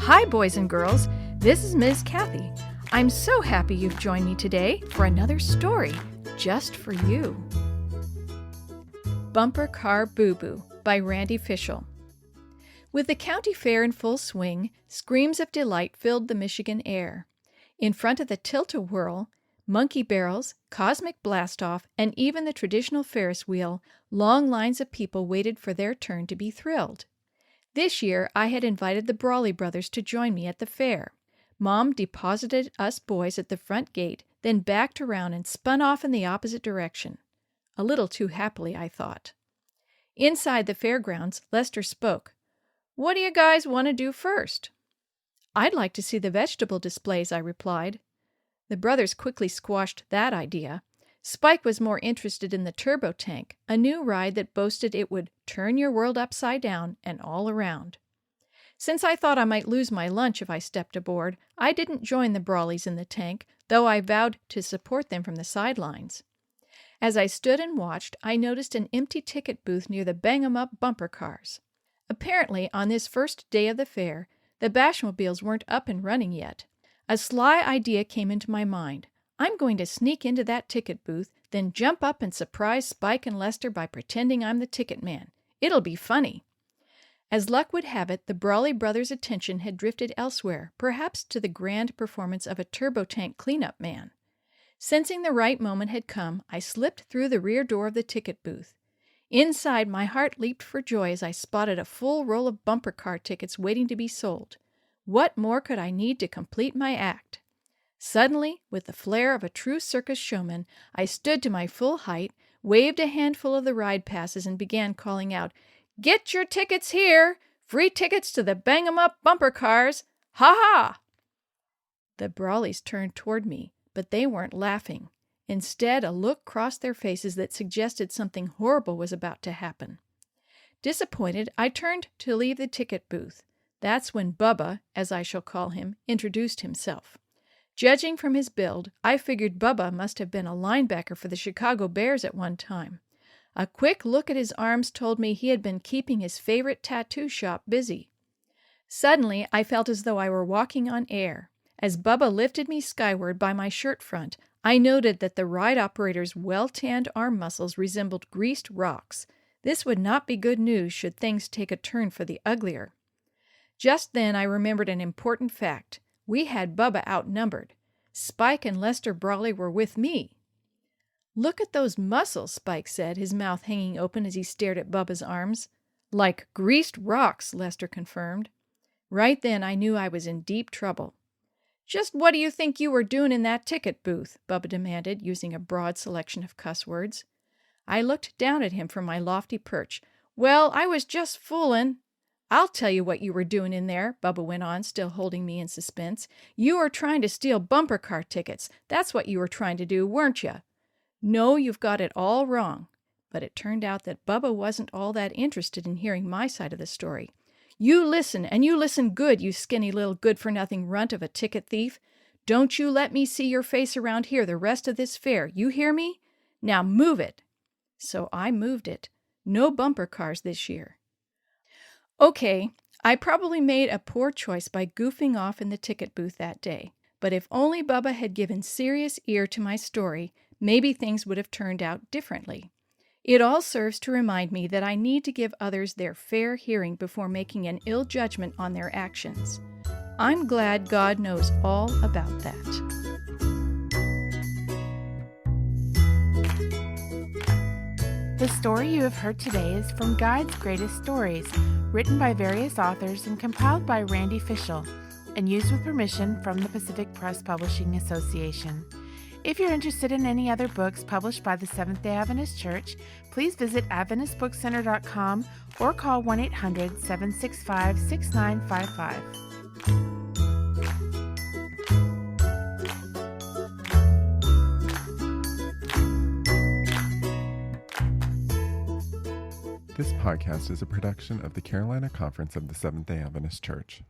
Hi, boys and girls. This is Ms. Kathy. I'm so happy you've joined me today for another story just for you. Bumper Car Boo-Boo by Randy Fishell. With the county fair in full swing, screams of delight filled the Michigan air. In front of the tilt-a-whirl, monkey barrels, cosmic blast-off, and even the traditional Ferris wheel, long lines of people waited for their turn to be thrilled. This year, I had invited the Brawley brothers to join me at the fair. Mom deposited us boys at the front gate, then backed around and spun off in the opposite direction. A little too happily, I thought. Inside the fairgrounds, Lester spoke. "What do you guys want to do first?" "I'd like to see the vegetable displays," I replied. The brothers quickly squashed that idea. Spike was more interested in the turbo tank, a new ride that boasted it would turn your world upside down and all around. Since I thought I might lose my lunch if I stepped aboard, I didn't join the Brawleys in the tank, though I vowed to support them from the sidelines. As I stood and watched, I noticed an empty ticket booth near the bang-em-up bumper cars. Apparently, on this first day of the fair, the Bashmobiles weren't up and running yet. A sly idea came into my mind. I'm going to sneak into that ticket booth, then jump up and surprise Spike and Lester by pretending I'm the ticket man. It'll be funny. As luck would have it, the Brawley brothers' attention had drifted elsewhere, perhaps to the grand performance of a turbo tank cleanup man. Sensing the right moment had come, I slipped through the rear door of the ticket booth. Inside, my heart leaped for joy as I spotted a full roll of bumper car tickets waiting to be sold. What more could I need to complete my act? Suddenly, with the flair of a true circus showman, I stood to my full height, waved a handful of the ride passes, and began calling out, "Get your tickets here! Free tickets to the bang-em-up bumper cars! Ha-ha!" The Brawleys turned toward me, but they weren't laughing. Instead, a look crossed their faces that suggested something horrible was about to happen. Disappointed, I turned to leave the ticket booth. That's when Bubba, as I shall call him, introduced himself. Judging from his build, I figured Bubba must have been a linebacker for the Chicago Bears at one time. A quick look at his arms told me he had been keeping his favorite tattoo shop busy. Suddenly, I felt as though I were walking on air. As Bubba lifted me skyward by my shirt front, I noted that the ride operator's well-tanned arm muscles resembled greased rocks. This would not be good news should things take a turn for the uglier. Just then I remembered an important fact. We had Bubba outnumbered. Spike and Lester Brawley were with me. "Look at those muscles," Spike said, his mouth hanging open as he stared at Bubba's arms. "Like greased rocks," Lester confirmed. Right then I knew I was in deep trouble. "Just what do you think you were doing in that ticket booth?" Bubba demanded, using a broad selection of cuss words. I looked down at him from my lofty perch. "Well, I was just fooling." "I'll tell you what you were doing in there," Bubba went on, still holding me in suspense. "You were trying to steal bumper car tickets. That's what you were trying to do, weren't you?" "No, you've got it all wrong." But it turned out that Bubba wasn't all that interested in hearing my side of the story. "You listen, and you listen good, you skinny little good-for-nothing runt of a ticket thief. Don't you let me see your face around here the rest of this fair. You hear me? Now move it." So I moved it. No bumper cars this year. Okay, I probably made a poor choice by goofing off in the ticket booth that day. But if only Bubba had given serious ear to my story, maybe things would have turned out differently. It all serves to remind me that I need to give others their fair hearing before making an ill judgment on their actions. I'm glad God knows all about that. The story you have heard today is from God's Greatest Stories, written by various authors and compiled by Randy Fishell, and used with permission from the Pacific Press Publishing Association. If you're interested in any other books published by the Seventh-day Adventist Church, please visit AdventistBookCenter.com or call 1-800-765-6955. This podcast is a production of the Carolina Conference of the Seventh-day Adventist Church.